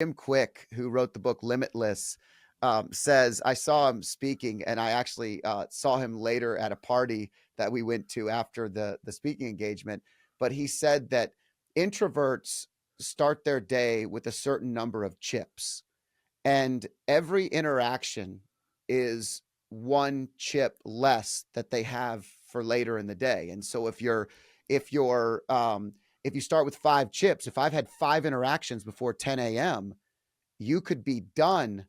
Jim Quick, who wrote the book Limitless, says, I saw him speaking, and I actually saw him later at a party that we went to after the speaking engagement. But he said that introverts start their day with a certain number of chips, and every interaction is one chip less that they have for later in the day. And so if you're if you start with 5 chips, if I've had 5 interactions before 10 a.m., you could be done.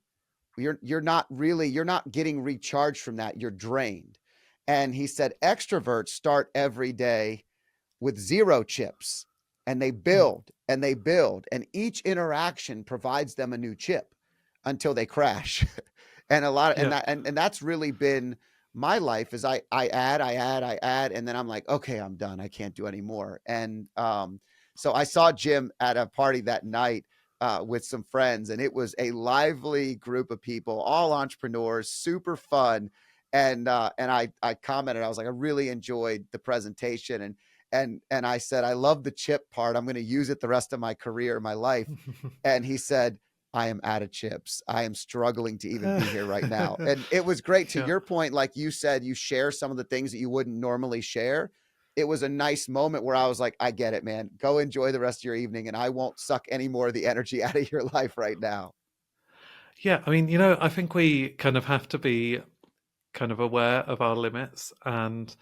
You're not getting recharged from that. You're drained. And he said extroverts start every day with 0 chips, and they Mm. build and they build, and each interaction provides them a new chip until they crash. And a lot of, Yeah. and that's really been my life. Is I add, and then I'm like, okay, I'm done, I can't do any more. And so I saw Jim at a party that night with some friends, and it was a lively group of people, all entrepreneurs, super fun. And I commented, I was like, I really enjoyed the presentation. And I said, I love the chip part. I'm going to use it the rest of my career, my life. And he said, I am out of chips. I am struggling to even be here right now. And it was great. To Yeah. your point, like you said, you share some of the things that you wouldn't normally share. It was a nice moment where I was like, I get it, man. Go enjoy the rest of your evening, and I won't suck any more of the energy out of your life right now. Yeah, I mean, I think we kind of have to be kind of aware of our limits and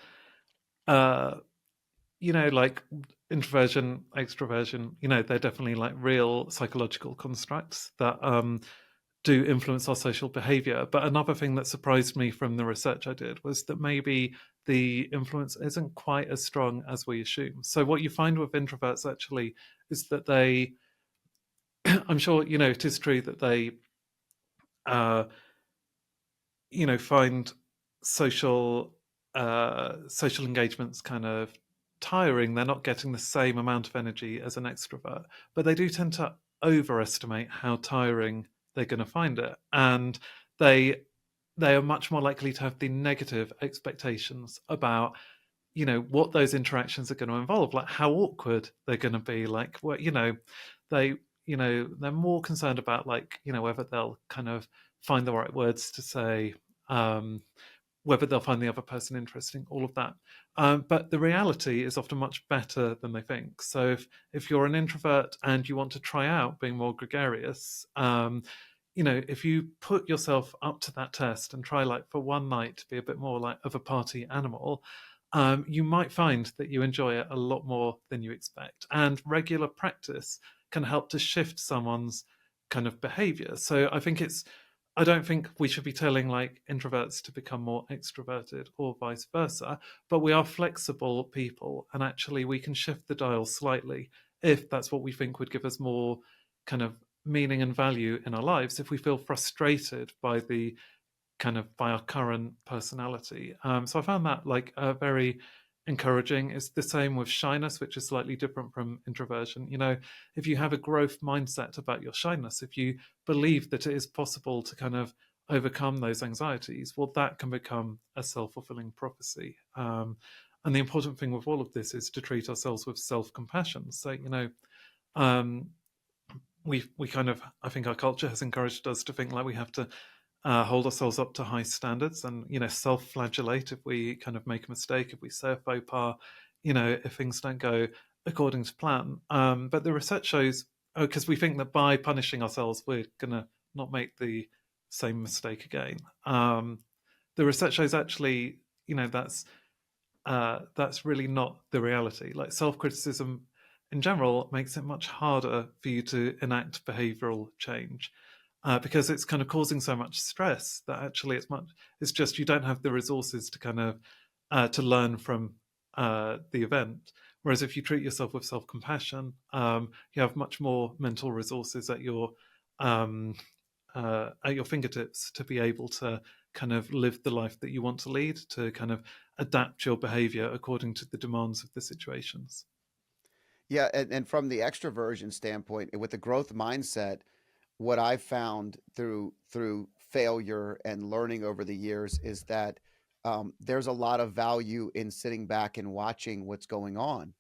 uh like introversion, extroversion, they're definitely like real psychological constructs that do influence our social behavior. But another thing that surprised me from the research I did was that maybe the influence isn't quite as strong as we assume. So what you find with introverts actually is that they I'm sure, it is true that they uh find social social engagements kind of tiring. They're not getting the same amount of energy as an extrovert, but they do tend to overestimate how tiring they're going to find it, and they they are much more likely to have the negative expectations about what those interactions are going to involve, like how awkward they're going to be, like what they they're more concerned about, like whether they'll kind of find the right words to say, um, whether they'll find the other person interesting, all of that. But the reality is often much better than they think. So if you're an introvert and you want to try out being more gregarious, if you put yourself up to that test and try, like, for one night to be a bit more like of a party animal, you might find that you enjoy it a lot more than you expect. And regular practice can help to shift someone's kind of behavior. So I don't think we should be telling, like, introverts to become more extroverted or vice versa, but we are flexible people, and actually we can shift the dial slightly if that's what we think would give us more kind of meaning and value in our lives. If we feel frustrated by our current personality. So I found that, like, very encouraging. It's the same with shyness, which is slightly different from introversion. If you have a growth mindset about your shyness, if you believe that it is possible to kind of overcome those anxieties, well, that can become a self-fulfilling prophecy. And the important thing with all of this is to treat ourselves with self-compassion. So, um, we kind of, I think our culture has encouraged us to think like we have to hold ourselves up to high standards, and self-flagellate if we kind of make a mistake, if we say a faux pas, if things don't go according to plan. But the research shows, because we think that by punishing ourselves we're gonna not make the same mistake again. The research shows, actually, that's really not the reality. Like, self-criticism in general makes it much harder for you to enact behavioral change, because it's kind of causing so much stress that actually it's just you don't have the resources to kind of to learn from the event. Whereas if you treat yourself with self-compassion, you have much more mental resources at your fingertips to be able to kind of live the life that you want to lead, to kind of adapt your behavior according to the demands of the situations. Yeah, and from the extroversion standpoint, with the growth mindset, what I've found through failure and learning over the years is that there's a lot of value in sitting back and watching what's going on.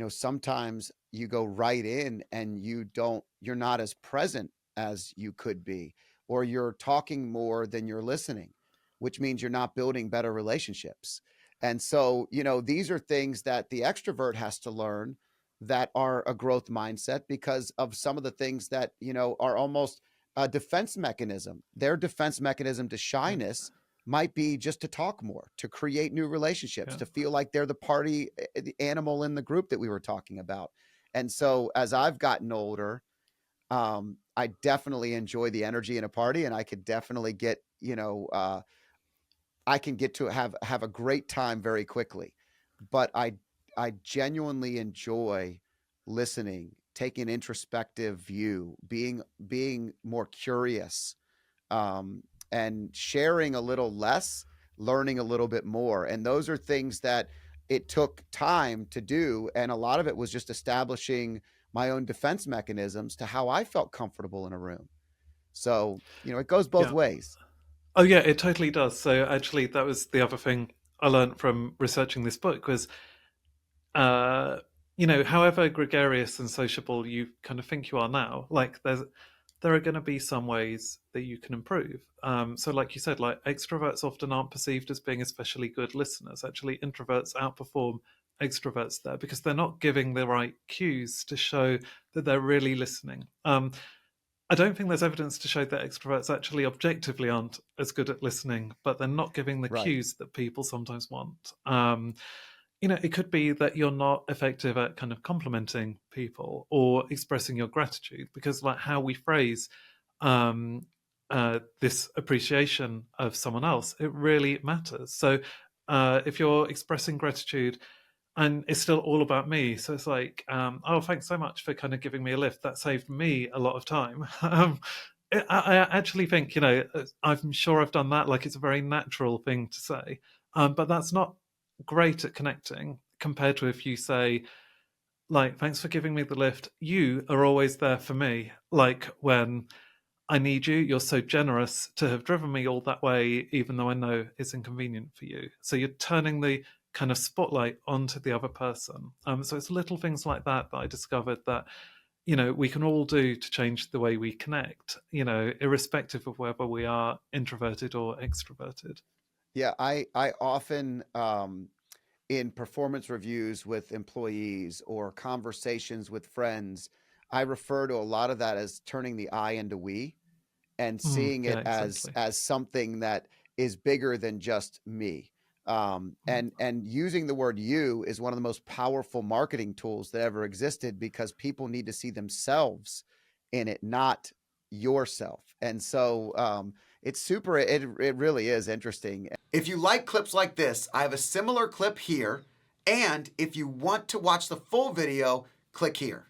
Sometimes you go right in and you're not as present as you could be, or you're talking more than you're listening, which means you're not building better relationships. And so, these are things that the extrovert has to learn that are a growth mindset because of some of the things that, are almost a defense mechanism. Their defense mechanism to Yeah. shyness might be just to talk more, to create new relationships, Yeah. to feel like they're the party the animal in the group that we were talking about. And so as I've gotten older, I definitely enjoy the energy in a party, and I could definitely get, I can get to have a great time very quickly. But I genuinely enjoy listening, taking an introspective view, being more curious, and sharing a little less, learning a little bit more. And those are things that it took time to do. And a lot of it was just establishing my own defense mechanisms to how I felt comfortable in a room. So, it goes both Yeah. ways. Oh yeah, it totally does. So actually, that was the other thing I learned from researching this book was, uh, however gregarious and sociable you kind of think you are now, like there are going to be some ways that you can improve. So, like you said, like extroverts often aren't perceived as being especially good listeners. Actually, introverts outperform extroverts there because they're not giving the right cues to show that they're really listening. I don't think there's evidence to show that extroverts actually objectively aren't as good at listening, but they're not giving the Right. cues that people sometimes want. It could be that you're not effective at kind of complimenting people or expressing your gratitude because, like, how we phrase this appreciation of someone else, it really matters. So, if you're expressing gratitude and it's still all about me. So it's like, oh, thanks so much for kind of giving me a lift. That saved me a lot of time. I actually think, I'm sure I've done that. Like it's a very natural thing to say, but that's not great at connecting compared to if you say, like, thanks for giving me the lift. You are always there for me. Like when I need you. You're so generous to have driven me all that way, even though I know it's inconvenient for you. So you're turning the kind of spotlight onto the other person. So it's little things like that that I discovered that, we can all do to change the way we connect, irrespective of whether we are introverted or extroverted. Yeah, I often in performance reviews with employees or conversations with friends, I refer to a lot of that as turning the I into we, and seeing Yeah, it as exactly. something that is bigger than just me. Mm. And using the word you is one of the most powerful marketing tools that ever existed because people need to see themselves in it, not yourself. And so it's super, it really is interesting. If you like clips like this, I have a similar clip here. And if you want to watch the full video, click here.